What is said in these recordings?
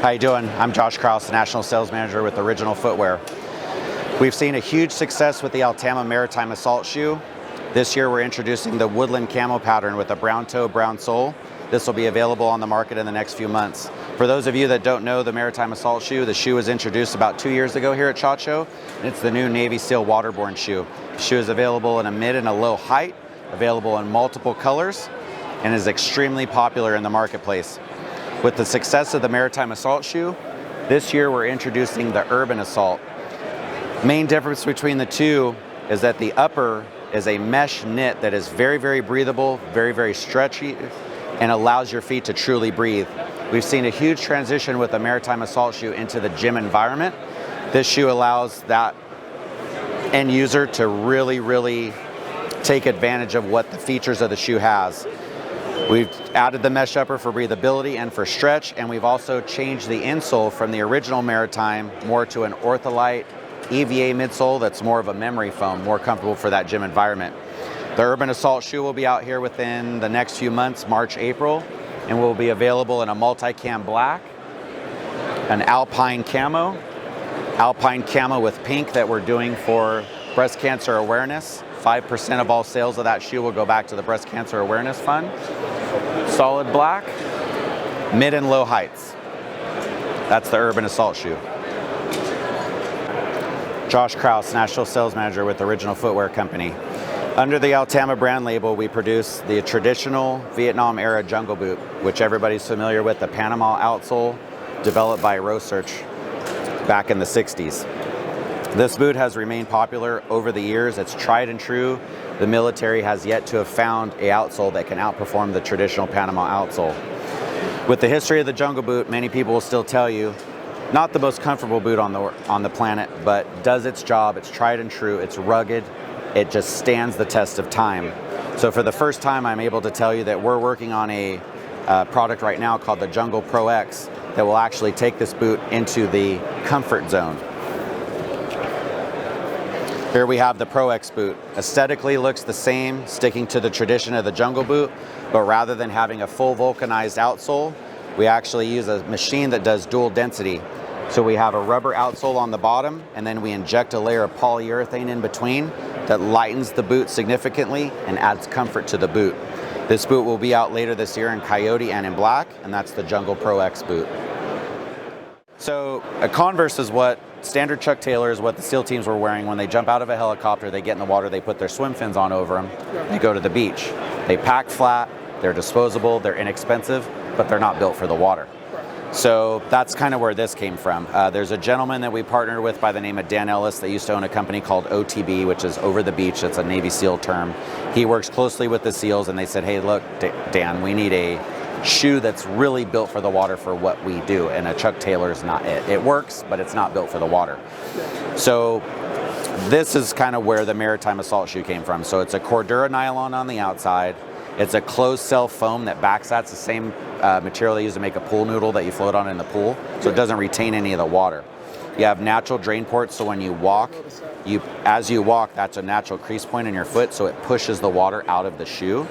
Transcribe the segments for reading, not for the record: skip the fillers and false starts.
How you doing? I'm Josh Krause, National Sales Manager with Original Footwear. We've seen a huge success with the Altama Maritime Assault Shoe. This year we're introducing the woodland camo pattern with a brown toe, brown sole. This will be available on the market in the next few months. For those of you that don't know the Maritime Assault Shoe, the shoe was introduced about 2 years ago here at ShotShow. It's the new Navy SEAL waterborne shoe. The shoe is available in a mid and a low height, available in multiple colors, and is extremely popular in the marketplace. With the success of the Maritime Assault Shoe, this year we're introducing the Urban Assault. Main difference between the two is that the upper is a mesh knit that is very, very breathable, very, very stretchy, and allows your feet to truly breathe. We've seen a huge transition with the Maritime Assault Shoe into the gym environment. This shoe allows that end user to really, really take advantage of what the features of the shoe has. We've added the mesh upper for breathability and for stretch, and we've also changed the insole from the original Maritime more to an Ortholite EVA midsole that's more of a memory foam, more comfortable for that gym environment. The Urban Assault Shoe will be out here within the next few months, March, April, and will be available in a multi-cam black, an Alpine camo with pink that we're doing for breast cancer awareness. 5% of all sales of that shoe will go back to the Breast Cancer Awareness Fund. Solid black, mid and low heights. That's the Urban Assault Shoe. Josh Krause, National Sales Manager with Original Footwear Company. Under the Altama brand label, we produce the traditional Vietnam era jungle boot, which everybody's familiar with, the Panama outsole, developed by Research back in the 60s. This boot has remained popular over the years. It's tried and true. The military has yet to have found an outsole that can outperform the traditional Panama outsole. With the history of the jungle boot, many people will still tell you, not the most comfortable boot on the planet, but does its job. It's tried and true. It's rugged. It just stands the test of time. So for the first time, I'm able to tell you that we're working on a product right now called the Jungle Pro X that will actually take this boot into the comfort zone. Here we have the Pro X boot. Aesthetically looks the same, sticking to the tradition of the jungle boot, but rather than having a full vulcanized outsole, we actually use a machine that does dual density. So we have a rubber outsole on the bottom, and then we inject a layer of polyurethane in between that lightens the boot significantly and adds comfort to the boot. This boot will be out later this year in coyote and in black, and that's the Jungle Pro X boot. So a Converse is what standard Chuck Taylor is what the SEAL teams were wearing when they jump out of a helicopter, they get in the water, they put their swim fins on over them, they go to the beach. They pack flat, they're disposable, they're inexpensive, but they're not built for the water. So that's kind of where this came from. There's a gentleman that we partnered with by the name of Dan Ellis that used to own a company called OTB, which is Over the Beach. It's a Navy SEAL term. He works closely with the SEALs, and they said, hey, look, Dan, we need a shoe that's really built for the water for what we do, and a Chuck Taylor is not it. It works, but it's not built for the water. So this is kind of where the Maritime Assault Shoe came from. So it's a Cordura nylon on the outside. It's a closed cell foam that backs. That's the same material they use to make a pool noodle that you float on in the pool, so it doesn't retain any of the water. You have natural drain ports, so when you walk, as you walk, that's a natural crease point in your foot, so it pushes the water out of the shoe.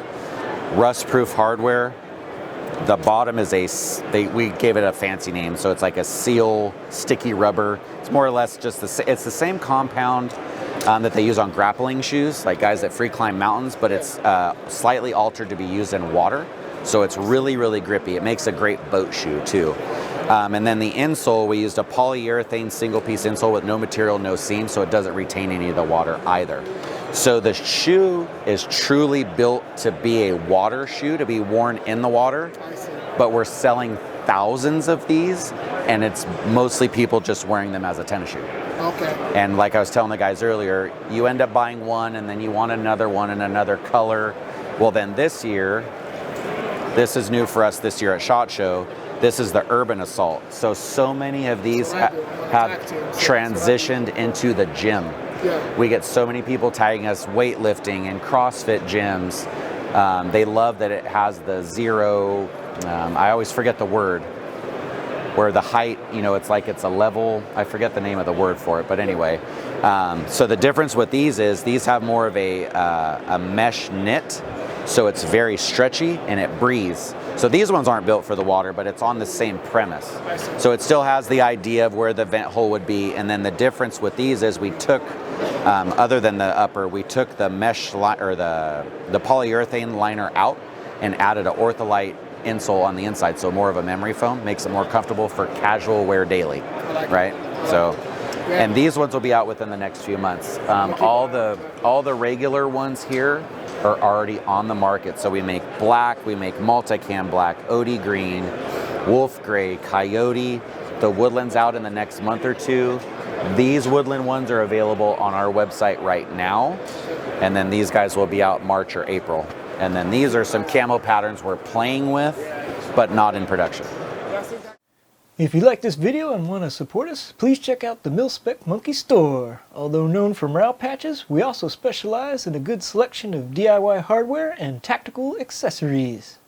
Rust-proof hardware. The bottom is we gave it a fancy name, so it's like a seal sticky rubber. It's more or less just it's the same compound that they use on grappling shoes, like guys that free climb mountains, but it's slightly altered to be used in water. So it's really, really grippy. It makes a great boat shoe too. And then the insole, we used a polyurethane single piece insole with no material, no seam, so it doesn't retain any of the water either. So the shoe is truly built to be a water shoe, to be worn in the water, but we're selling thousands of these, and it's mostly people just wearing them as a tennis shoe. Okay. And like I was telling the guys earlier, you end up buying one and then you want another one in another color. Well, then this year, this is new for us this year at ShotShow. This is the Urban Assault. So many of these have transitioned into the gym. Yeah. We get so many people tagging us weightlifting and CrossFit gyms. They love that it has the zero, I always forget the word, where the height, it's like it's a level, I forget the name of the word for it, but anyway. So the difference with these is these have more of a mesh knit so it's very stretchy and it breathes. So these ones aren't built for the water, but it's on the same premise. So it still has the idea of where the vent hole would be, and then the difference with these is we took, other than the upper, we took the mesh or the polyurethane liner out and added an ortholite insole on the inside, so more of a memory foam, makes it more comfortable for casual wear daily, right? So, and these ones will be out within the next few months. All the regular ones here are already on the market. So we make black, we make multicam black, OD green, wolf gray, coyote. The woodland's out in the next month or two. These woodland ones are available on our website right now, and then these guys will be out March or April. And then these are some camo patterns we're playing with, but not in production. If you like this video and want to support us, please check out the MIL-SPEC Monkey Store. Although known for morale patches, we also specialize in a good selection of DIY hardware and tactical accessories.